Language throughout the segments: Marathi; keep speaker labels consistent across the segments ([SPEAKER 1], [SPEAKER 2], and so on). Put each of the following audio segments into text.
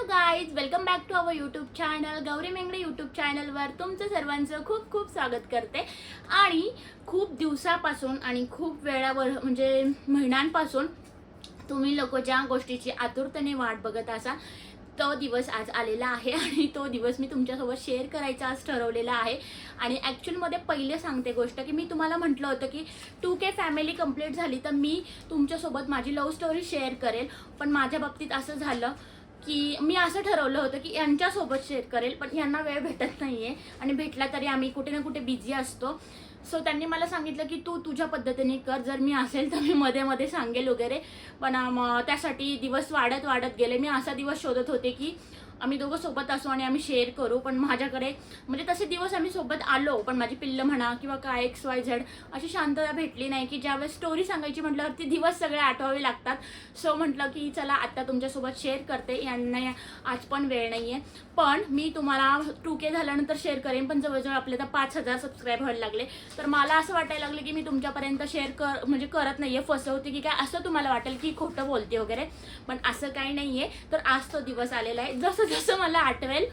[SPEAKER 1] Guys, welcome back to our YouTube channel. Gauri Mengde YouTube चॅनलवर तुमचं सर्वांचं खूप खूप स्वागत करते. आणि खूप दिवसापासून आणि खूप वेळावर म्हणजे महिन्यांपासून तुम्ही लोक ज्या गोष्टीची आतुरतेने वाट बघत असा तो दिवस आज आलेला आहे आणि तो दिवस मी तुमच्यासोबत शेअर करायचा आज ठरवलेला आहे. आणि ॲक्च्युअलमध्ये पहिले सांगते गोष्ट की मी तुम्हाला म्हटलं होतं की 2K फॅमिली कंप्लीट झाली तर मी तुमच्यासोबत माझी लव्ह स्टोरी शेअर करेल. पण माझ्या बाबतीत असं झालं की मी असं ठरवलं होतं की यांच्यासोबत शेअर करेल, पण यांना वेळ भेटत नाही आहे आणि भेटला तरी आम्ही कुठे ना कुठे बिझी असतो. सो त्यांनी मला सांगितलं की तू तुझ्या पद्धतीने कर, जर मी असेल तर मी मध्ये मध्ये सांगेल वगैरे. पण त्यासाठी दिवस वाढत वाढत गेले. मी असा दिवस शोधत होते की आम्ही दोघं सोबत असू आणि आम्ही शेअर करू. पण माझ्याकडे म्हणजे तसे दिवस आम्ही सोबत आलो, पण माझी पिल्लं म्हणा किंवा काय XYZ अशी शांतता भेटली नाही की ज्यावेळेस स्टोरी सांगायची म्हटल्यावरती दिवस सगळे आठवावे लागतात. सो म्हटलं की चला आता तुमच्यासोबत शेअर करते. यांना आज पण वेळ नाही आहे, पण मी तुम्हाला 2K झाल्यानंतर शेअर करेन. पण जवळजवळ आपले तर 5,000 सबस्क्राईब व्हायला लागले, तर मला असं वाटायला लागले की मी तुमच्यापर्यंत शेअर म्हणजे करत नाही आहे, फसवते की काय असं तुम्हाला वाटेल की खोटं बोलते वगैरे. पण असं काही नाही आहे. तर आज तो दिवस आलेला आहे. जसं जसं मला आठवेल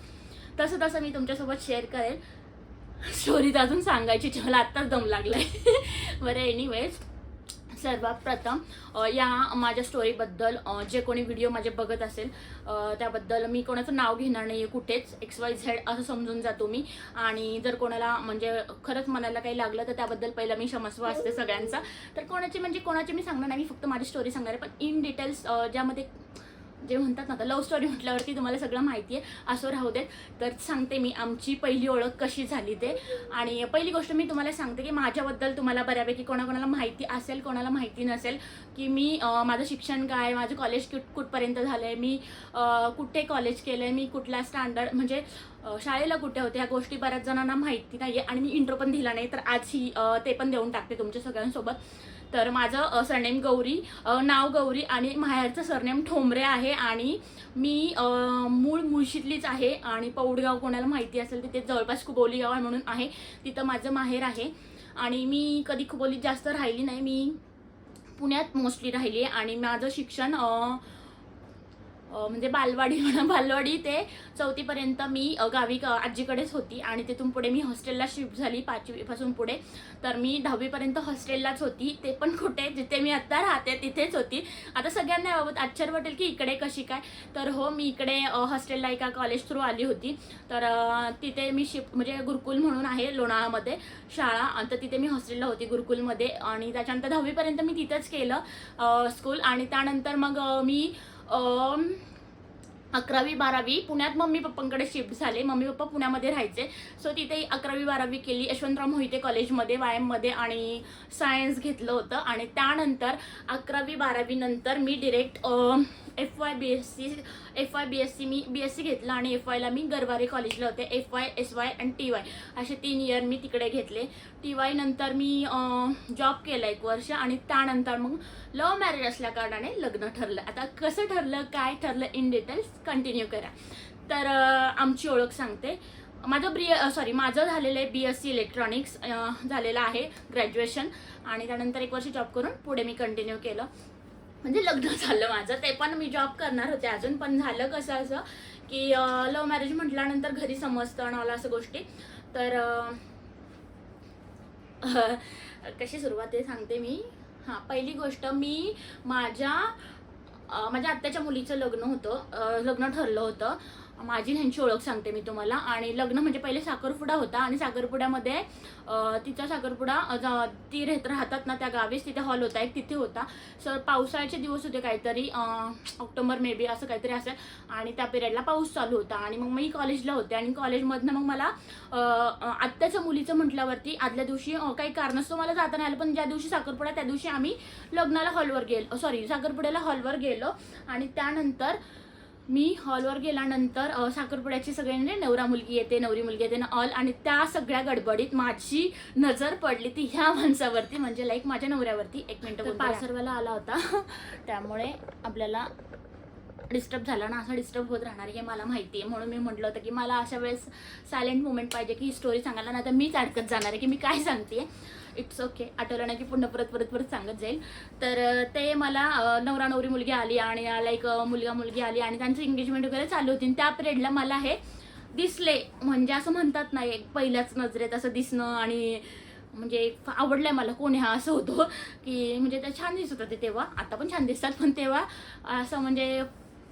[SPEAKER 1] तसं तसं मी तुमच्यासोबत शेअर करेल. स्टोरीत अजून सांगायची मला आत्ताच दम लागलाय. बरं, एनिवेज सर्वात प्रथम या माझ्या स्टोरीबद्दल जे कोणी व्हिडिओ माझे बघत असेल त्याबद्दल मी कोणाचं नाव घेणार नाही आहे कुठेच. XYZ असं समजून जातो मी. आणि जर कोणाला म्हणजे खरंच मनाला काही लागलं तर त्याबद्दल पहिलं मी क्षमस्व असते सगळ्यांचा. तर कोणाचे मी सांगणार नाही, मी फक्त माझी स्टोरी सांगणार आहे. पण इन डिटेल्स ज्यामध्ये जे म्हणतात ना, लव्ह स्टोरी म्हटल्यावरती तुम्हाला सगळं माहिती आहे, असं राहू देत. तर सांगते मी आमची पहिली ओळख कशी झाली ते. आणि पहिली गोष्ट मी तुम्हाला सांगते की माझ्याबद्दल तुम्हाला बऱ्यापैकी कोणाकोणाला माहिती असेल, कोणाला माहिती नसेल की मी माझं शिक्षण काय, माझं कॉलेज कुठपर्यंत झालं आहे, मी कुठे कॉलेज केलं आहे, मी कुठल्या स्टँडर्ड म्हणजे शाळेला कुठे होते, ह्या गोष्टी बऱ्याच जणांना माहिती नाही आहे. आणि मी इंट्रो पण दिला नाही, तर आज ही ते पण देऊन टाकते तुमच्या सगळ्यांसोबत. तर माझं सरनेम गौरी, नाव गौरी आणि माहेरचं सरनेम ठोंबरे आहे. आणि मी मूळ मुळशीतलीच आहे. आणि पौडगाव कोणाला माहिती असेल तिथे जवळपास कुबोली गाव म्हणून आहे, तिथं माझं माहेर आहे. आणि मी कधी कुबोलीत जास्त राहिली नाही, मी पुण्यात मोस्टली राहिली आहे. आणि माझं शिक्षण म्हणजे बालवाडी ते 4थीपर्यंत मी गावी आजीकडेच होती. आणि तिथून पुढे मी हॉस्टेलला शिफ्ट झाली 5वीपासून पुढे. तर मी 10वीपर्यंत हॉस्टेललाच होती, ते पण कुठे, जिथे मी आत्ता राहते तिथेच होती. आता सगळ्यांना याबाबत आश्चर्य वाटेल की इकडे कशी काय. तर हो, मी इकडे हॉस्टेलला एका कॉलेज थ्रू आली होती. तर तिथे मी शिफ्ट म्हणजे गुरुकुल म्हणून आहे लोणावळ्यामध्ये शाळा, तर तिथे मी हॉस्टेलला होती गुरुकुलमध्ये. आणि त्याच्यानंतर 10वीपर्यंत मी तिथंच केलं स्कूल. आणि त्यानंतर मग मी 11वी-12वी पुण्यात मम्मी पप्पांकडे शिफ्ट झाले. मम्मी पप्पा पुण्यामध्ये राहायचे. सो तिथे 11वी-12वी केली यशवंतराव मोहिते कॉलेजमध्ये वायममध्ये आणि सायन्स घेतलं होतं. आणि त्यानंतर 11वी-12वी नंतर मी डिरेक्ट FY BSc मी BSc घेतलं. आणि FYला मी गरवारे कॉलेजला होते. FY SY आणि TY असे 3 इयर मी तिकडे घेतले. TY नंतर मी जॉब केला 1 वर्ष. आणि त्यानंतर मग लव्ह मॅरेज असल्या कारणाने लग्न ठरलं. आता कसं ठरलं, काय ठरलं, इन डिटेल्स कंटिन्यू करा. तर आमची ओळख सांगते. माझं झालेलं आहे BSc इलेक्ट्रॉनिक्स झालेलं आहे ग्रॅज्युएशन. आणि त्यानंतर 1 वर्ष जॉब करून पुढे मी कंटिन्यू केलं. म्हणजे लग्न झालं माझं, ते पण मी जॉब करणार होते अजून. पण झालं कसं असं की लव्ह मॅरेज म्हटल्यानंतर घरी समजतं आणि मला असं गोष्टी. तर कशी सुरुवात आहे सांगते मी. हां, पहिली गोष्ट मी माझ्या आत्याच्या मुलीचं लग्न ठरलं होतं. माझी ह्यांची ओळख सांगते मी तुम्हाला. आणि लग्न म्हणजे पहिले साखरपुडा होता. आणि साखरपुड्यामध्ये तिचा साखरपुडा ती राहतात ना त्या गावीच, तिथे हॉल होता एक, तिथे होता. सर पावसाळ्याचे दिवस होते काहीतरी, ऑक्टोबर मे बी असं काहीतरी असेल. आणि त्या पिरियडला पाऊस चालू होता. आणि मग मी कॉलेजला होते. आणि कॉलेजमधनं मग मला आत्याच्या मुलीचं म्हटल्यावरती आदल्या दिवशी काही कारणास्तव मला जाता नाही आलं. पण ज्या दिवशी साखरपुडा त्या दिवशी आम्ही साखरपुड्याला हॉलवर गेलो. आणि त्यानंतर मी हॉलवर गेल्यानंतर साखरपुड्याची सगळे म्हणजे नवरा मुलगी येते, नवरी मुलगी येते ना ऑल. आणि त्या सगळ्या गडबडीत माझी नजर पडली ती ह्या माणसावरती, म्हणजे लाईक माझ्या नवऱ्यावरती. 1 मिनिट, पार्सलवाला आला होता त्यामुळे आपल्याला डिस्टर्ब झाला ना, असं डिस्टर्ब होत राहणार हे मला माहिती आहे. म्हणून मी म्हटलं होतं की मला अशा वेळेस सायलेंट मुमेंट पाहिजे की ही स्टोरी सांगायला, नाही तर मीच अडकत जाणार आहे की मी काय सांगते. इट्स ओके, आठवलं नाही की पुन्हा परत सांगत जाईल. तर ते मला नवरा नवरी मुलगी आली आणि लाईक मुलगा मुलगी आली आणि त्यांचं एंगेजमेंट वगैरे चालू होती. त्या पिरियडला मला हे दिसले, म्हणजे असं म्हणतात ना एक पहिल्याच नजरेत असं दिसणं आणि म्हणजे आवडलंय मला कोणी हा असं होतं की म्हणजे ते छान दिसत होते तेव्हा, आता पण छान दिसतात, पण तेव्हा असं म्हणजे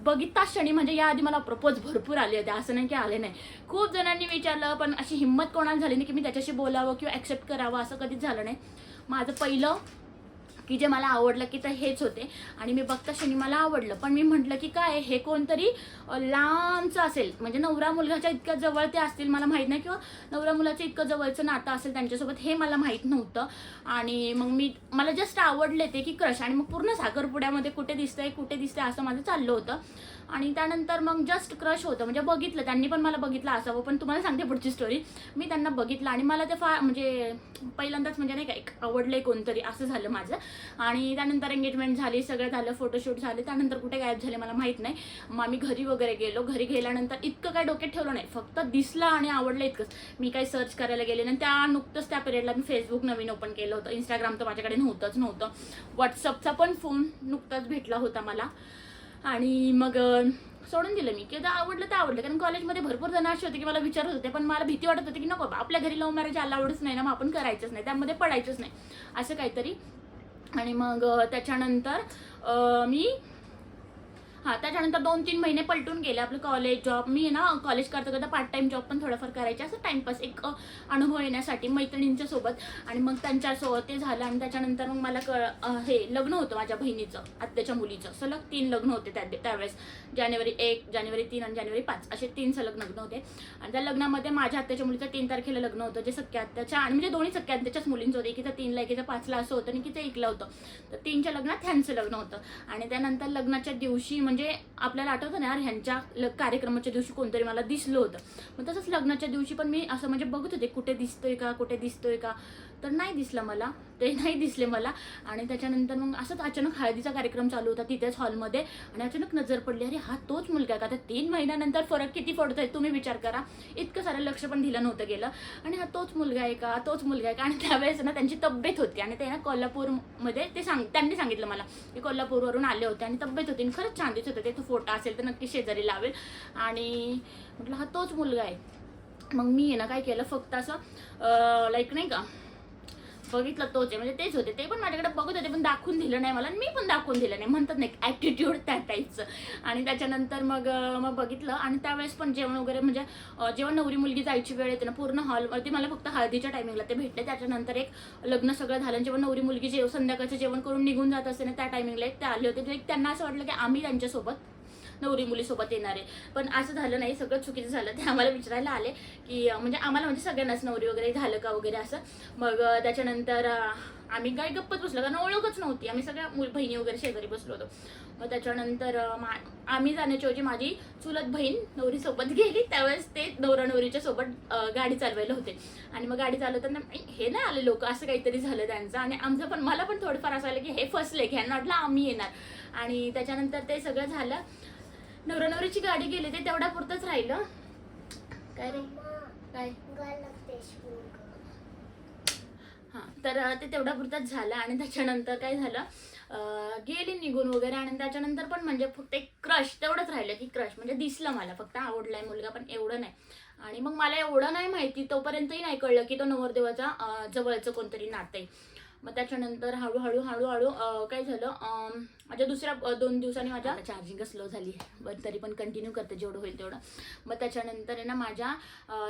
[SPEAKER 1] बघितताच क्षणी म्हणजे याआधी मला प्रपोज भरपूर आले होते, असं नाही की आले नाही. खूप जणांनी विचारलं पण अशी हिंमत कोणाला झाली नाही की मी त्याच्याशी बोलावं किंवा ॲक्सेप्ट करावं, असं कधीच झालं नाही. माझं पहिलं की जे मला आवडलं की तर हेच होते आणि मी बघता क्षणी मला आवडलं. पण मी म्हटलं की काय हे कोणतरी लांबचं असेल, म्हणजे नवरा मुलगाच्या इतक्या जवळ ते असतील मला माहीत नाही, किंवा नवरा मुलाचं इतकं जवळचं नातं असेल त्यांच्यासोबत हे मला माहीत नव्हतं. आणि मग मला जस्ट आवडले ते की क्रश, आणि मग पूर्ण साखरपुड्यामध्ये कुठे दिसतंय असं माझं चाललं होतं. आणि त्यानंतर मग जस्ट क्रश होतं, म्हणजे बघितलं, त्यांनी पण मला बघितलं असावं. पण तुम्हाला सांगते पुढची स्टोरी. मी त्यांना बघितलं आणि मला ते फार म्हणजे पहिल्यांदाच म्हणजे नाही का एक आवडलंय कोणतरी असं झालं माझं. आणि त्यानंतर एंगेजमेंट झाली, सगळं झालं, फोटोशूट झाले. त्यानंतर कुठे गायब झाले मला माहीत नाही. मग आम्ही घरी वगैरे गेलो. घरी गेल्यानंतर इतकं काय डोक्यात ठेवलं नाही, फक्त दिसलं आणि आवडलं इतकंच. मी काही सर्च करायला गेले नाही. नुकतंच त्या पिरियडला मी फेसबुक नवीन ओपन केलं होतं. इंस्टाग्राम तर माझ्याकडे नव्हतं. व्हॉट्सअपचा पण फोन नुकताच भेटला होता मला. आणि मग सोडून दिलं मी की आता आवडलं तर आवडलं. कारण कॉलेजमध्ये भरपूर जण असे होते की मला विचारत होते, पण मला भीती वाटत होती की नको, आपल्या घरी लव्ह मॅरेज अलाउडच नाही ना, मग आपण करायचंच नाही, त्यामध्ये पडायचंच नाही असं काहीतरी. आणि मग त्याच्यानंतर त्याच्यानंतर 2-3 महिने पलटून गेले. आपलं कॉलेज जॉब, मी ना कॉलेज करता पार्ट टाइम जॉब पण थोडाफार करायचे, असं टाइमपास एक अनुभव येण्यासाठी मैत्रिणींच्या सोबत. आणि मग त्यांच्यासोबत ते झालं. आणि त्याच्यानंतर मग मला हे लग्न होतं माझ्या बहिणीचं, आत्याच्या मुलीचं. सलग 3 लग्न होते त्यावेळेस. जानेवारी 1, जानेवारी 3 आणि जानेवारी 5 असे 3 सलग लग्न होते. आणि त्या लग्नामध्ये माझ्या आत्याच्या मुलीचं 3 तारखेला लग्न होतं, जे सख्या आत्याच्या आणि म्हणजे दोन्ही सख्या आत्याच्याच मुलींचं होतं. एकीचं 3ला, एकीचं 5ला असं होतं, आणि एकीचं 1ला होतं. तर 3च्या लग्नात ह्यांचं लग्न होतं. आणि त्यानंतर लग्नाच्या दिवशी म्हणजे आपल्याला आठवतं ना यार, ह्यांच्या कार्यक्रमाच्या दिवशी कोणतरी मला दिसलं होतं. मग तसंच लग्नाच्या दिवशी पण मी असं म्हणजे बघत होते कुठे दिसतोय का, तर नाही दिसलं मला, ते नाही दिसले मला. आणि त्याच्यानंतर मग असंच अचानक हळदीचा कार्यक्रम चालू होता तिथेच हॉलमध्ये, आणि अचानक नजर पडली, अरे हा तोच मुलगा का. आता 3 महिन्यानंतर फरक किती पडतोय तुम्ही विचार करा. इतकं सारं लक्ष पण दिलं नव्हतं गेलं. आणि हा तोच मुलगा आहे का. आणि त्यावेळेस ना त्यांची तब्येत होती, आणि ते ना कोल्हापूरमध्ये त्यांनी सांगितलं मला की कोल्हापूरवरून आले होते आणि तब्येत होती, आणि खरंच छान दिसत होते. तो फोटो असेल तर नक्की शेजारी लावेल. आणि म्हटलं हा तोच मुलगा आहे. मग मी आहे ना काय केलं, फक्त असं लाईक नाही का बघितलं तोच आहे, म्हणजे तेच होते. ते पण माझ्याकडे बघत होते पण दाखवून दिलं नाही मला, आणि मी पण दाखवून दिलं नाही, म्हणतात नाही ॲटिट्यूड त्या टाईपचं. आणि त्याच्यानंतर मग बघितलं. आणि त्यावेळेस पण जेवण वगैरे म्हणजे जेव्हा नवरी मुलगी जायची वेळ येते ना, पूर्ण हॉलवरती मला फक्त हळदीच्या टायमिंगला ते भेटले. त्याच्यानंतर एक लग्न सगळं झालं, जेव्हा नवरी मुलगी संध्याकाळचं जेवण करून निघून जात असते ना, त्या टायमिंगला एक ते आले होते. त्यांना असं वाटलं की आम्ही त्यांच्यासोबत नवरी मुलीसोबत येणार आहे, पण असं झालं नाही. सगळं चुकीचं झालं. ते आम्हाला विचारायला आले की म्हणजे आम्हाला म्हणजे सगळ्यांनाच नवरी वगैरे झालं का वगैरे असं. मग त्याच्यानंतर आम्ही काय गप्पच बसलो, कारण ओळखच नव्हती. आम्ही सगळ्या बहिणी वगैरे शेजारी बसलो होतो. मग त्याच्यानंतर आम्ही जाण्याची ऐवजी माझी चुलत बहीण नवरीसोबत गेली. त्यावेळेस ते नवरा नवरीच्या सोबत गाडी चालवायला होते. आणि मग गाडी चालवताना हे नाही आले लोक, असं काहीतरी झालं त्यांचं. आणि आमचं पण, मला पण थोडंफार असं आलं की हे फसले, की ह्यांना वाटलं आम्ही येणार. आणि त्याच्यानंतर ते सगळं झालं. नवरा नवरीची गाडी गेली, ते तेवढ्या पुरतच राहिलं. काय रे काय तर ते तेवढ्या पुरतच झालं. आणि त्याच्यानंतर काय झालं, गेली निघून वगैरे. आणि त्याच्यानंतर पण म्हणजे फक्त एक क्रश तेवढंच राहिलं, की क्रश म्हणजे दिसलं मला, फक्त आवडलाय मुलगा, पण एवढं नाही. आणि मग मला एवढं नाही माहिती तोपर्यंतही नाही कळलं की तो नवरदेवाचा जवळचं कोणतरी नातं आहे. मग त्याच्यानंतर हळूहळू काय झालं, माझ्या दुसऱ्या 2 दिवसांनी माझ्या चार्जिंग स्लो झाली आहे, पण तरी पण कंटिन्यू करते जेवढं होईल तेवढं. मग त्याच्यानंतर आहे ना माझ्या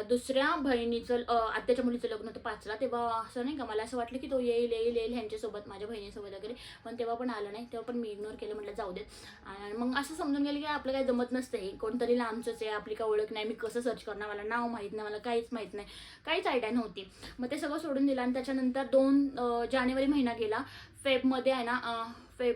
[SPEAKER 1] दुसऱ्या बहिणीचं आत्याच्या मुलीचं लग्न होतं 5ला. तेव्हा असं नाही का, मला असं वाटलं की तो येईल ह्यांच्यासोबत, माझ्या बहिणीसोबत वगैरे, पण तेव्हा पण आलं नाही. तेव्हा पण मी इग्नोर केलं, म्हटलं जाऊ देत. आणि मग असं समजून गेलं की आपलं काही जमत नसतं, हे कोणतरी लांबचंच आहे, आपली काय ओळख नाही, मी कसं सर्च करणार, मला नाव माहीत नाही, मला काहीच माहीत नाही, काहीच आयडिया नव्हती. मग ते सगळं सोडून दिलं. आणि त्याच्यानंतर 2 जानेवारी महिना गेला. फेबमध्ये आहे ना,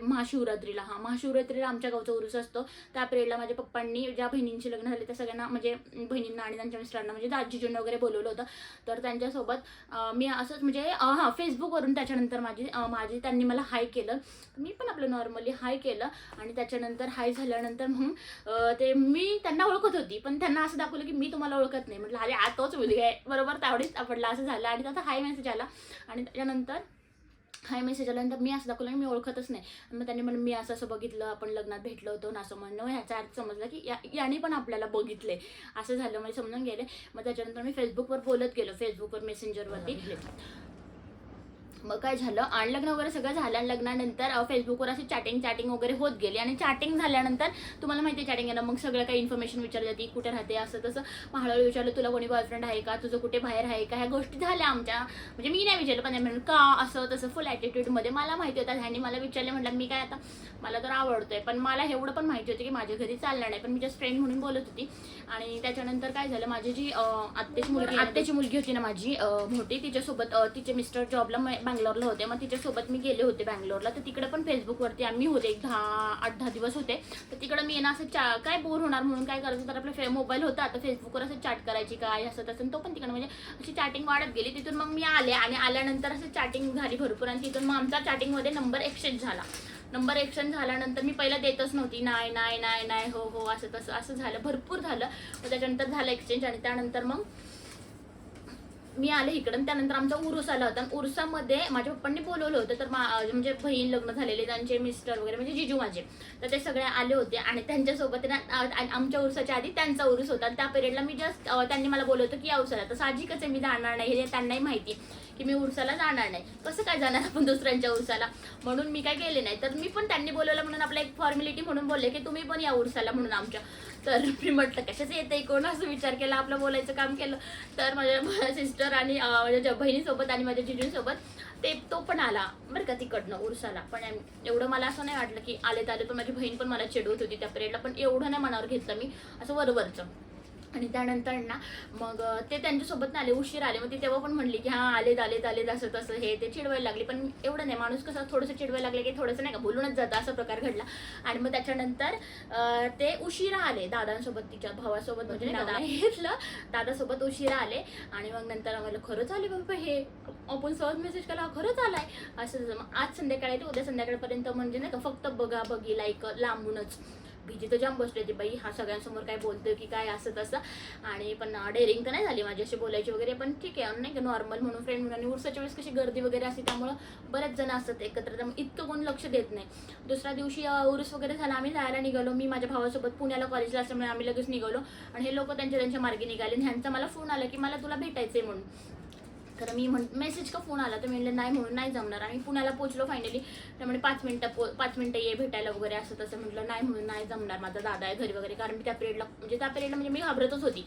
[SPEAKER 1] महाशिवरात्रीला, महाशिवरात्रीला आमच्या गावचा उरूस असतो. त्या पिरियडला माझ्या पप्पांनी ज्या बहिणींची लग्न झाले त्या सगळ्यांना म्हणजे बहिणींना आणि त्यांच्या मिस्टरांना म्हणजे दाजीजूंना वगैरे बोलवलं होतं. तर त्यांच्यासोबत मी असंच म्हणजे फेसबुकवरून त्याच्यानंतर माझी त्यांनी मला हाय केलं. मी पण आपलं नॉर्मली हाय केलं आणि त्याच्यानंतर हाय झाल्यानंतर मग ते मी त्यांना ओळखत होती, पण त्यांना असं दाखवलं की मी तुम्हाला ओळखत नाही. म्हटलं अरे तोच मुलगा आहे, बरोबर त्यावढीच आपडला असं झालं. आणि त्याचा हाय मेसेज आला आणि त्याच्यानंतर हाय मेसेज आल्यानंतर मी असं दाखवलं की मी ओळखतच नाही. मग त्यांनी म्हणून मी असं बघितलं, आपण लग्नात भेटलो होतो ना असं म्हणणं. ह्याचा अर्थ समजला की याने पण आपल्याला बघितले असं झालं, म्हणजे समजून गेले. मग त्याच्यानंतर मी फेसबुकवर बोलत गेलो, फेसबुकवर मेसेंजरवरती. मग काय झालं आणि लग्न वगैरे सगळं झालं. आणि लग्नानंतर फेसबुकवर अशी चॅटिंग वगैरे होत गेली. आणि चॅटिंग झाल्यानंतर तुम्हाला माहिती आहे चॅटिंग आहे ना, मग सगळं काही इन्फॉर्मेशन विचारली जाते, कुठे राहते असं तसं. मग हळूहळू विचारलं तुला कोणी बॉयफ्रेंड आहे का, तुझं कुठे बाहेर आहे का, ह्या गोष्टी झाल्या आमच्या. म्हणजे मी नाही विचारलं, पण म्हणून का असं तसं फुल ॲटिट्यूडमध्ये. मला माहिती होतं ह्यानी मला विचारले, म्हटलं मी काय आता मला तर आवडतोय, पण मला एवढं पण माहिती होतं की माझ्या घरी चालणार नाही, पण मी जस्ट फ्रेंड म्हणून बोलत होती. आणि त्याच्यानंतर काय झालं, माझी जी आत्याची मुलगी होती ना माझी मोठी, तिच्यासोबत तिचे मिस्टर जॉबला बँगलोरला होते. मग तिच्यासोबत मी गेले होते बँगलोरला. तर तिकडे पण फेसबुकवरती आम्ही होते, 8-10 दिवस होते. तर तिकडं मी ना असं काय बोर होणार म्हणून काय करायचं, तर आपला मोबाईल होता, आता फेसबुकवर असं चॅट करायची काय असं तसं. तो पण तिकडं म्हणजे अशी चॅटिंग वाढत गेली. तिथून मग मी आले आणि आल्यानंतर असं चॅटिंग झाली भरपूर. आणि तिथून मग आमचा चॅटिंगमध्ये नंबर एक्सचेंज झाला. नंबर एक्सचेंज झाल्यानंतर मी पहिला देतच नव्हती, नाही हो असं तसं झालं, भरपूर झालं. मग त्याच्यानंतर झालं एक्सचेंज. आणि त्यानंतर मग मी आले इकडं. त्यानंतर आमचा उरूस आला होता. उरुसामध्ये माझ्या पप्पांनी बोलवलं होतं. तर म्हणजे बहीण लग्न झालेले, त्यांचे मिस्टर वगैरे म्हणजे जिजू माझे, तर ते सगळे आले होते. आणि त्यांच्यासोबत ना आमच्या उरुसाच्या आधी त्यांचा उरूस होता. त्या पिरियडला मी जस्ट त्यांनी मला बोलवलं होतं की या उरुसाला. तर साहजिकच आहे मी जाणार नाही, हे त्यांनाही माहिती की मी उरुसाला जाणार नाही. कसं काय जाणार आपण दुसऱ्यांच्या उरुसाला, म्हणून मी काय गेले नाही. तर मी पण त्यांनी बोलवलं म्हणून आपलं एक फॉर्मॅलिटी म्हणून बोलले की तुम्ही पण या उरुसाला म्हणून आमच्या. तर मी म्हटलं कशाच येते कोण, असं विचार केला, आपलं बोलायचं काम केलं. तर माझ्या सिस्टर आणि माझ्या बहिणीसोबत आणि माझ्या जिजूंसोबत तो पण आला बरं का तिकडनं उरसाला. पण एवढं मला असं नाही वाटलं की आले. पण माझी बहीण पण मला चिडवत होती त्या पिरियडला, पण एवढं नाही मनावर घेतलं मी, असं वरवरचं. आणि त्यानंतर ना मग ते त्यांच्यासोबत ना आले, उशीर आले. मग ती तेव्हा पण म्हणली की हां आलेत असं तसं हे ते चिडवायला लागली. पण एवढं नाही, माणूस कसं थोडंसं चिडवायला लागले की थोडंसं नाही का बोलूनच जातं, असा प्रकार घडला. आणि मग त्याच्यानंतर ते उशिरा आले दादांसोबत, तिच्या भावासोबत, म्हणजे दादा घेतलं, दादासोबत उशिरा आले. आणि मग नंतर आम्हाला खरंच आले बाबा, हे आपण सहज मेसेज केला खरंच आलाय असं. मग आज संध्याकाळी ते उद्या संध्याकाळपर्यंत म्हणजे नाही का फक्त बघा लाईक लांबूनच. भीती तर जाम बसली होती बाई, हा सगळ्यांसमोर काय बोलतोय की काय असं तसं. आणि पण डेअरिंग तर नाही झाली माझी अशी बोलायची वगैरे, पण ठीक आहे नाही का नॉर्मल म्हणून फ्रेंड म्हणून. आणि उरसाच्या वेळेस कशी गर्दी वगैरे असते, त्यामुळं बरेच जण असतात एकत्र, त्यामुळे इतकं कोण लक्ष देत नाही. दुसऱ्या दिवशी उरूस वगैरे झाला, आम्ही जायला निघालो. मी माझ्या भावासोबत पुण्याला कॉलेजला असल्यामुळे आम्ही लगेच निघालो. आणि हे लोक त्यांच्या मार्गे निघाले. आणि ह्यांचा मला फोन आला की मला तुला भेटायचंय म्हणून. तर मी मेसेज का फोन आला, तर मी म्हणलं नाही म्हणून नाही जमणार. आणि पुण्याला पोहोचलो फायनली. त्यामुळे 5 मिनिटं ये भेटायला वगैरे असं तसं. म्हटलं नाही म्हणून नाही जमणार, माझा दादा आहे घरी वगैरे. कारण मी त्या पिरियडला म्हणजे मी घाबरतच होती.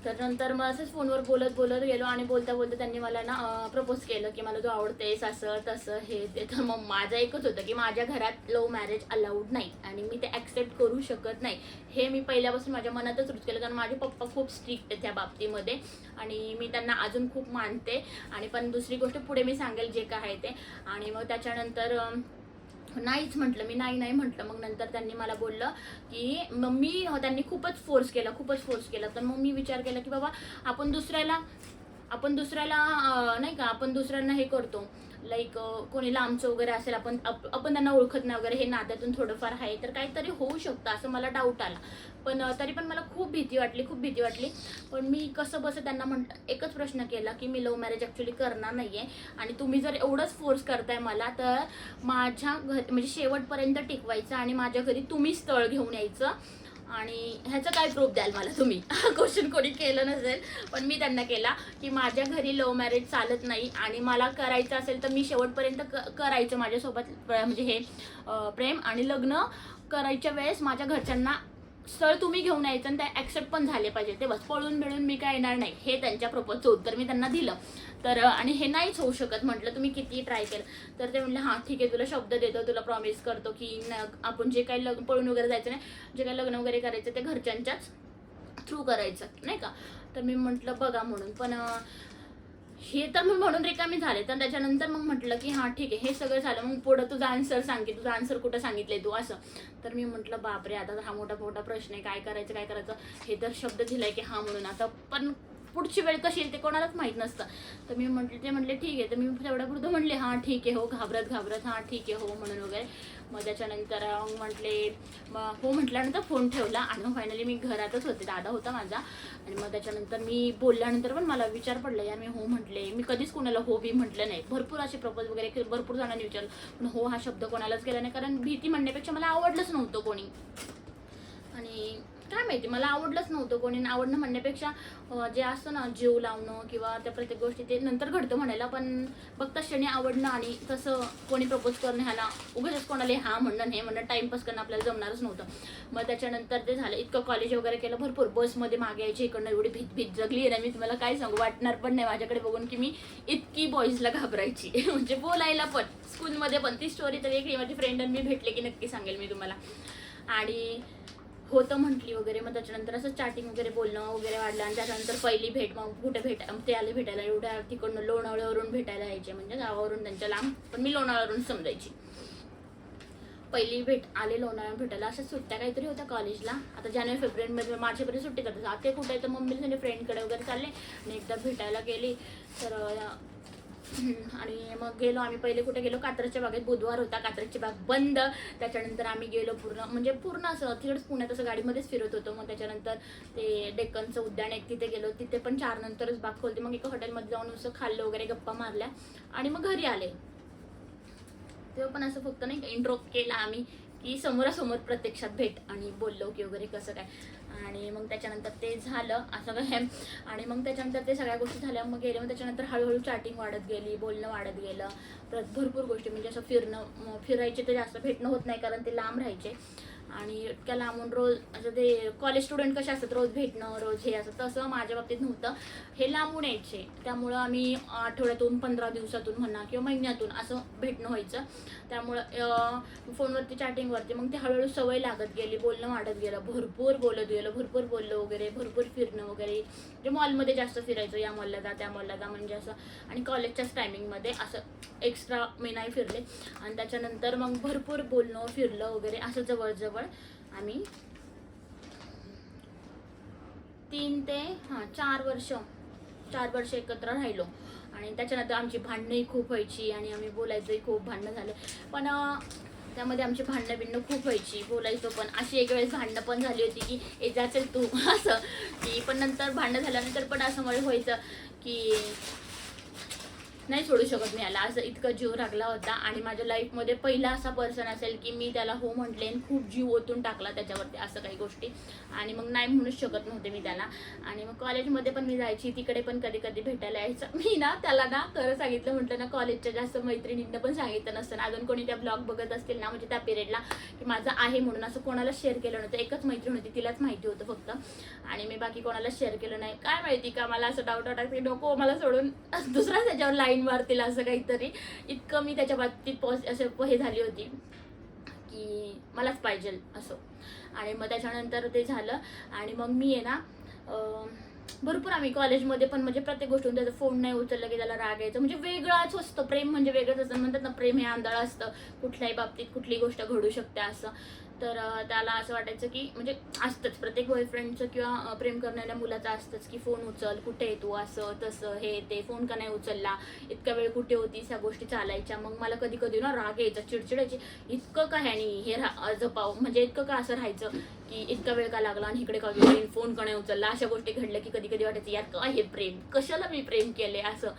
[SPEAKER 1] तर नंतर मग असंच फोनवर बोलत गेलो. आणि बोलता त्यांनी मला ना प्रपोज केलं की मला तू आवडतेस असं तसं हे ते. तर मग माझं एकच होतं की माझ्या घरात लव्ह मॅरेज अलाउड नाही आणि मी ते ॲक्सेप्ट करू शकत नाही. हे मी पहिल्यापासून माझ्या मनातच रूढ केलं, कारण माझे पप्पा खूप स्ट्रिक्ट आहे त्या बाबतीमध्ये. आणि मी त्यांना अजून खूप मानते. आणि पण दुसरी गोष्ट पुढे मी सांगेल जे काय आहे ते. आणि मग त्याच्यानंतर नाहीच म्हटलं मी, नाही म्हटलं. मग नंतर त्यांनी मला बोललं की त्यांनी खूपच फोर्स केला. तर मग मी विचार केला की बाबा आपण दुसऱ्याला नाही का, आपण दुसऱ्यांना हे करतो लाईक कोणी लांबचं वगैरे असेल, आपण त्यांना ओळखत नाही वगैरे, हे नात्यातून थोडंफार आहे तर काहीतरी होऊ शकतं असं मला डाऊट आला. पण तरी पण मला खूप भीती वाटली. पण मी कसं बसं त्यांना एकच प्रश्न केला की मी लव्ह मॅरेज ॲक्च्युली करणार नाही आहे. आणि तुम्ही जर एवढंच फोर्स करताय मला, तर माझ्या घरी म्हणजे शेवटपर्यंत टिकवायचं आणि माझ्या घरी तुम्ही स्थळ घेऊन यायचं. आणि ह्याचं काय प्रूफ द्याल मला तुम्ही? क्वेश्चन कोणी केलं नसेल, पण मी त्यांना केला की माझ्या घरी लव्ह मॅरेज चालत नाही. आणि मला करायचं असेल तर मी शेवटपर्यंत करायचं माझ्यासोबत म्हणजे हे प्रेम. आणि लग्न करायच्या वेळेस माझ्या घरच्यांना स्थळ तुम्ही घेऊन यायचं आणि ते ॲक्सेप्ट पण झाले पाहिजे. ते बस पळून मिळून मी काय येणार नाही, हे त्यांच्या प्रपोजचं उत्तर मी त्यांना दिलं. तर आणि हे नाहीच होऊ शकत म्हटलं, तुम्ही किती ट्राय केलं. तर ते म्हटलं हां ठीक आहे, तुला शब्द देतो, तुला प्रॉमिस करतो की आपण जे काही पळून वगैरे जायचं नाही, जे काही लग्न वगैरे करायचं ते घरच्यांच्याच थ्रू करायचं नाही का. तर मी म्हटलं बघा म्हणून. पण हे तर मग म्हणून रिकामी झाले. तर त्याच्यानंतर मग म्हटलं की हां ठीक आहे, हे सगळं झालं, मग पुढं तुझा आन्सर सांग की तुझा आन्सर कुठं सांगितलंय तू असं. तर मी म्हटलं बापरे, आता हा मोठा मोठा प्रश्न आहे, काय करायचं काय करायचं. हे तर शब्द दिलाय की हां म्हणून, आता पण पुढची वेळ कशी येईल ते कोणालाच माहीत नसतं. तर मी म्हटले, ते म्हटले ठीक आहे. तर मी तेवढ्यापुरतं म्हणले हां ठीक आहे हो, घाबरत घाबरत हां ठीक आहे हो म्हणून वगैरे. मग त्याच्यानंतर म्हटले, मग हो म्हटल्यानंतर फोन ठेवला आणि मग फायनली मी घरातच होते, दादा होता माझा. आणि मग त्याच्यानंतर मी बोलल्यानंतर पण मला विचार पडला, यार मी हो म्हटले, मी कधीच कोणाला हो बी म्हटलं नाही. भरपूर असे प्रपोज वगैरे केले, भरपूर जणांनी विचारलं, पण हो हा शब्द कोणालाच गेला नाही, कारण भीती म्हणण्यापेक्षा मला आवडलंच नव्हतं कोणी. आणि काय माहिती, मला आवडलंच नव्हतं कोणी. आवडणं म्हणण्यापेक्षा जे असतं ना जीव लावणं किंवा त्या प्रत्येक गोष्टी ते नंतर घडतं म्हणायला, पण बघता क्षणी आवडणं आणि तसं कोणी प्रपोज करणं ह्याला उगाच कोणाला हा म्हणणं हे म्हणणं टाइमपास करणं आपल्याला जमणारच नव्हतं. मग त्याच्यानंतर ते झालं, इतकं कॉलेज वगैरे केलं, भरपूर बसमध्ये मागे यायची, इकडनं एवढी भीत जगली आहे ना मी, तुम्हाला काय सांगू, वाटणार पण नाही माझ्याकडे बघून की मी इतकी बॉईजला घाबरायची. म्हणजे बोलायला पण, स्कूलमध्ये पण. ती स्टोरी तर वेगळी, माझी फ्रेंड आणि मी भेटले की नक्की सांगेल मी तुम्हाला. आणि होतं म्हटली वगैरे. मग त्याच्यानंतर असं चॅटिंग वगैरे बोलणं वगैरे वाढलं. आणि त्याच्यानंतर पहिली भेट, मग कुठे ते आले भेटायला, एवढ्या तिकडनं लोणावळ्यावरून भेटायला यायचे, म्हणजे गावावरून त्यांच्या लांब, पण मी लोणावळ्यावरून समजायची. पहिली भेट आले लोणावळ्यावरून भेटायला. अशा सुट्ट्या काहीतरी होत्या कॉलेजला, आता जानेवारी फेब्रुवारीमध्ये मार्चपर्यंत सुट्टी जातात. आते कुठे आहे तर मम्मी त्यांच्या फ्रेंडकडे वगैरे चालले आणि एकदा भेटायला गेली. तर आणि मग गेलो आम्ही. पहिले कुठे गेलो, कात्रजच्या बागेत. बुधवार होता, कात्रजची बाग बंद. त्याच्यानंतर आम्ही गेलो पूर्ण असं तिकडेच पुण्यात असं गाडीमध्येच फिरत होतो. मग त्याच्यानंतर ते डेक्कनचं उद्यान एक तिथे गेलो, तिथे पण 4 नंतरच बाग खोलते. मग एका हॉटेलमध्ये जाऊन असं खाल्लं वगैरे, गप्पा मारल्या आणि मग घरी आले. तेव्हा पण असं फक्त नाही इंट्रो केला आम्ही की समोरासमोर प्रत्यक्षात भेट आणि बोललो की वगैरे कसं काय. आणि मग त्याच्यानंतर ते झालं असं काय. आणि मग त्याच्यानंतर ते सगळ्या गोष्टी झाल्या, मग गेले. मग त्याच्यानंतर हळूहळू चॅटिंग वाढत गेली, बोलणं वाढत गेलं, भरपूर गोष्टी, म्हणजे असं फिरायचे तर जास्त भेटणं होत नाही कारण ते लांब राहायचे. आणि इतक्या लांबून रोज असं ते कॉलेज स्टुडंट कसे असतात, रोज भेटणं रोज हे असं, तसं माझ्या बाबतीत नव्हतं. हे लांबून यायचे, त्यामुळं आम्ही आठवड्यातून 15 दिवसातून म्हणा किंवा महिन्यातून असं भेटणं व्हायचं. त्यामुळं फोनवरती चॅटिंगवरती मग ते हळूहळू सवय लागत गेली, बोलणं वाढत गेलं, भरपूर बोलत गेलं, भरपूर बोललो वगैरे, भरपूर फिरणं वगैरे. म्हणजे मॉलमध्ये जास्त फिरायचं, या मॉलला जा त्या मॉलला जा म्हणजे असं. आणि कॉलेजच्याच टायमिंगमध्ये असं एक्स्ट्रा मी नाही फिरले. आणि त्याच्यानंतर मग भरपूर बोलणं फिरलं वगैरे असं जवळजवळ आम्ही 4 वर्ष एकत्र राहिलो. आणि त्याच्यानंतर आमची भांडणंही खूप व्हायची आणि आम्ही बोलायचंही खूप, भांडणं झालं पण त्यामध्ये आमची भांडणं खूप व्हायची, बोलायचो पण. अशी एक वेळेस भांडणं पण झाली होती की ए जा चल तू असं की, पण नंतर भांडणं झाल्यानंतर पण असं मला व्हायचं की नाही सोडू शकत मी याला, असं इतकं जीव लागला होता. आणि माझ्या लाईफमध्ये पहिला असा पर्सन असेल की मी त्याला हो म्हटले आणि खूप जीव ओतून टाकला त्याच्यावरती, असं काही गोष्टी. आणि मग नाही म्हणूच शकत नव्हते मी त्याला. आणि मग कॉलेजमध्ये पण मी जायची, तिकडे पण कधी कधी भेटायला यायचं मी ना. त्याला ना खरं सांगितलं म्हटलं ना, कॉलेजच्या जास्त मैत्रिणींना पण सांगितलं नसतं, अजून कोणी त्या ब्लॉग बघत असतील ना, म्हणजे त्या पिरियडला की माझं आहे म्हणून असं कोणाला शेअर केलं नव्हतं. एकच मैत्रीण होती, तिलाच माहिती होतं फक्त, आणि मी बाकी कोणाला शेअर केलं नाही. काय माहिती का, मला असं डाऊट वाटायचं की नको मला सोडून दुसरा त्याच्यावर लाईन मारतील असं काहीतरी. इतकं मी त्याच्या बाबतीत असं हे झाली होती की मलाच पाहिजे असं. आणि मग त्याच्यानंतर ते झालं. आणि मग मी आहे ना भरपूर आम्ही कॉलेजमध्ये पण म्हणजे प्रत्येक गोष्ट, त्याचा फोन नाही उचलला की त्याला राग यायचं. म्हणजे वेगळंच असतं प्रेम, म्हणजे वेगळंच असतं. म्हणतात ना प्रेम हे आंधळं असतं, कुठल्याही बाबतीत कुठली गोष्ट घडू शकते असं. तर त्याला असं वाटायचं की म्हणजे असतंच प्रत्येक बॉयफ्रेंडचं किंवा प्रेम करणाऱ्या मुलाचं असतंच की फोन उचल, कुठे आहे तू, असं तसं हे ते, फोन का नाही उचलला, इतका वेळ कुठे होतीस, ह्या गोष्टी चालायच्या. मग मला कधी कधी ना राग यायचा, चिडचिडायची, इतकं का ह्यानी हे जपाव, म्हणजे इतकं का असं राहायचं की इतका वेळ का लागला आणि इकडे का गेली, फोन का नाही उचलला. अशा गोष्टी घडल्या की कधी कधी वाटायचं यार काय हे प्रेम, कशाला मी प्रेम केले असं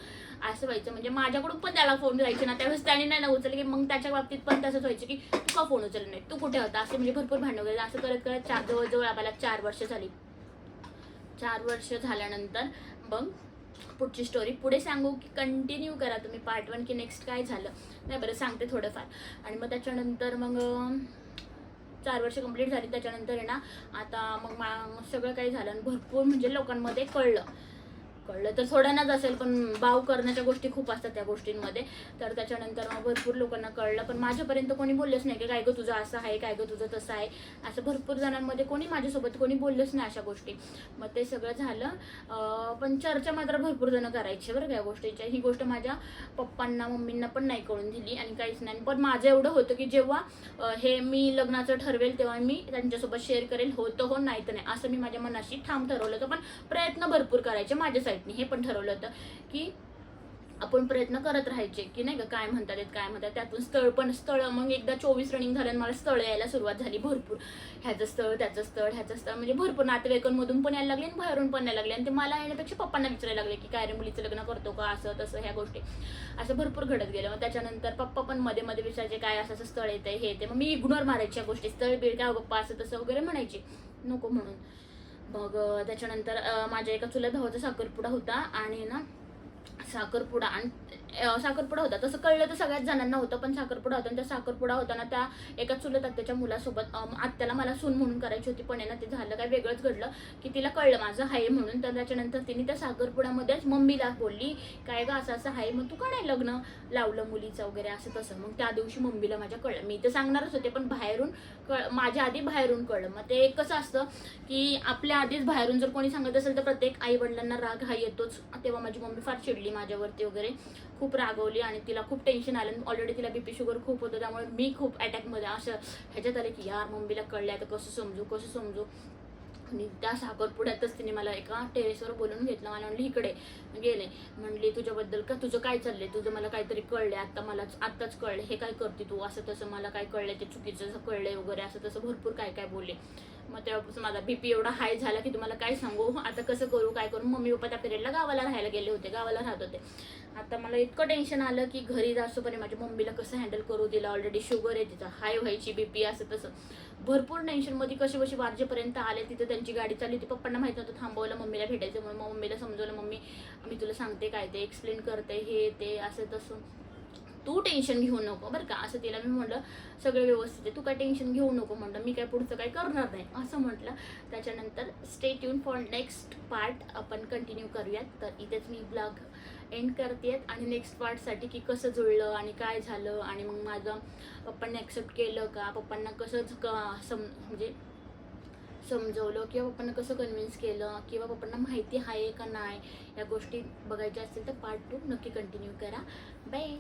[SPEAKER 1] व्हायचं. म्हणजे माझ्याकडून पण त्याला फोन जायचे ना, त्यावेळेस त्याने नाही ना उचलले की मग त्याच्या बाबतीत पण तसंच व्हायचं की तू का फोन उचलला नाही, तू कुठे होता, असे म्हणजे भरपूर भांडण वगैरे. असं करत करत जवळजवळ आम्हाला 4 वर्ष झाली. 4 वर्ष झाल्यानंतर मग पुढची स्टोरी पुढे सांगू की कंटिन्यू करा तुम्ही पार्ट 1 की नेक्स्ट काय झालं नाही, बरं सांगते थोडंफार. आणि मग त्याच्यानंतर मग 4 वर्ष कंप्लीट झाली. त्याच्यानंतर आहे ना आता मग सगळं काही झालं आणि भरपूर म्हणजे लोकांमध्ये कळलं. कळलं तर थोड्यांनाच असेल, पण बाव करण्याच्या गोष्टी खूप असतात त्या गोष्टींमध्ये. तर त्याच्यानंतर मग भरपूर लोकांना कळलं, पण माझ्यापर्यंत कोणी बोललंच नाही की काय गं तुझं असं आहे, काय गं तुझं तसं आहे. असं भरपूर जणांमध्ये कोणी माझ्यासोबत कोणी बोललंच नाही अशा गोष्टी. मग ते सगळं झालं. पण चर्चा मात्र भरपूर जण करायचे बरं का या गोष्टीच्या. ही गोष्ट माझ्या पप्पांना मम्मींना पण नाही कळून दिली आणि काहीच नाही. पण माझं एवढं होतं की जेव्हा हे मी लग्नाचं ठरवेल तेव्हा मी त्यांच्यासोबत शेअर करेल, होतं हो नाही तर नाही, असं मी माझ्या मनाशी ठाम ठरवलं होतं. पण प्रयत्न भरपूर करायचे माझ्या साईडने, हे पण ठरवलं होतं की आपण प्रयत्न करत राहायचे की नाही का काय म्हणतात काय म्हणतात. त्यातून स्थळ मग एकदा 24 रनिंग झालं, मला स्थळ यायला सुरुवात झाली भरपूर. ह्याचं स्थळ, त्याचं स्थळ, ह्याचं स्थळ, म्हणजे भरपूर नातेवाईकांमधून पण यायला लागले आणि बाहेरून पण यायला लागले. आणि ते मला येण्यापेक्षा पप्पांना विचारायला लागले की काय रे मुलीचं लग्न करतो का, असं तसं ह्या गोष्टी. असं भरपूर घडत गेलं. मग त्याच्यानंतर पप्पा पण मध्ये मध्ये विचारायचे काय असं स्थळ येते हे येते. मग मी इग्नोर मारायची या गोष्टी, स्थळ बीळ काय पप्पा असं तसं वगैरे म्हणायची, नको म्हणून. मग त्याच्यानंतर माझ्या एका चुलत भावाचा साखरपुडा होता आणि ना साखरपुडा होता. तसं कळलं तर सगळ्याच जणांना होतं, पण साखरपुडा होता. आणि त्या साखरपुडा होताना त्या एका चुलत आत्याच्या मुलासोबत आत्याला मला सून म्हणून करायची होती, पण आहे ना ते झालं काय वेगळंच घडलं की तिला कळलं माझं आहे म्हणून. तर त्याच्यानंतर तिने त्या साखरपुड्यामध्येच मम्मीला बोलली काय गं असं असं आहे, मग तू का नाही लग्न लावलं मुलीचं वगैरे असं तसं. मग त्या दिवशी मम्मीला माझ्या कळलं. मी तर सांगणारच होते, पण बाहेरून माझ्या आधी बाहेरून कळलं. मग ते कसं असतं की आपल्या आधीच बाहेरून जर कोणी सांगत असेल तर प्रत्येक आई वडिलांना राग हा येतोच. तेव्हा माझी मम्मी फार चिडली माझ्यावरती वगैरे, खूप रागवली आणि तिला खूप टेन्शन आलं. ऑलरेडी तिला बीपी शुगर खूप होतं, त्यामुळे मी खूप अटॅकमध्ये असं ह्याच्यात आले की यार मम्मीला कळलं आता कसं समजू. आणि त्या साखरपुड्यातच तिने मला एका टेरेसवर बोलून घेतलं. मला म्हणली इकडे गेले, म्हणली तुझ्याबद्दल का तुझं काय चाललंय, तुझं मला काहीतरी कळलंय आत्ताच कळलं, हे काय करते तू असं तसं, मला काय कळलंय ते चुकीचं कळलंय वगैरे असं तसं भरपूर काय काय बोलले. मग तेव्हापासून माझा बीपी एवढा हाय झाला की तुम्हाला काय सांगू, आता कसं करू काय करू. मम्मी पप्पा त्या पिरियडला गावाला राहायला गेले होते, गावाला राहत होते. आता मला इतकं टेन्शन आलं की घरी जास्तपर्यंत माझ्या मम्मीला कसं हँडल करू, तिला ऑलरेडी शुगर आहे, तिचा हाय व्हायची बीपी असं तसं. भरपूर टेन्शनमध्ये कशी वारजेपर्यंत आले. तिथे त्यांची गाडी चालली होती, पप्पांना माहित नव्हतं थांबवलं मम्मीला भेटायचं म्हणून. मग मम्मीला समजवलं, मम्मी मी तुला सांगते काय ते एक्सप्लेन करते हे ते असं तसं, तू टेन्शन घेऊ नको बरं का, असं तिला मी म्हटलं. सगळं व्यवस्थित आहे, तू काय टेन्शन घेऊ नको म्हटलं, मी काय पुढचं काय करणार नाही असं म्हटलं. त्याच्यानंतर stay tune for next part आपण कंटिन्यू करूयात. तर इथेच मी ब्लॉग एंड करते आणि नेक्स्ट पार्टसाठी की कसं जुळलं आणि काय झालं आणि मग माझं पप्पांनी ॲक्सेप्ट केलं का, पप्पांना कसं म्हणजे समजवलं किंवा पप्पांना कसं कन्व्हिन्स केलं किंवा पप्पांना माहिती आहे का नाही, या गोष्टी बघायच्या असतील तर पार्ट 2 नक्की कंटिन्यू करा. बाय.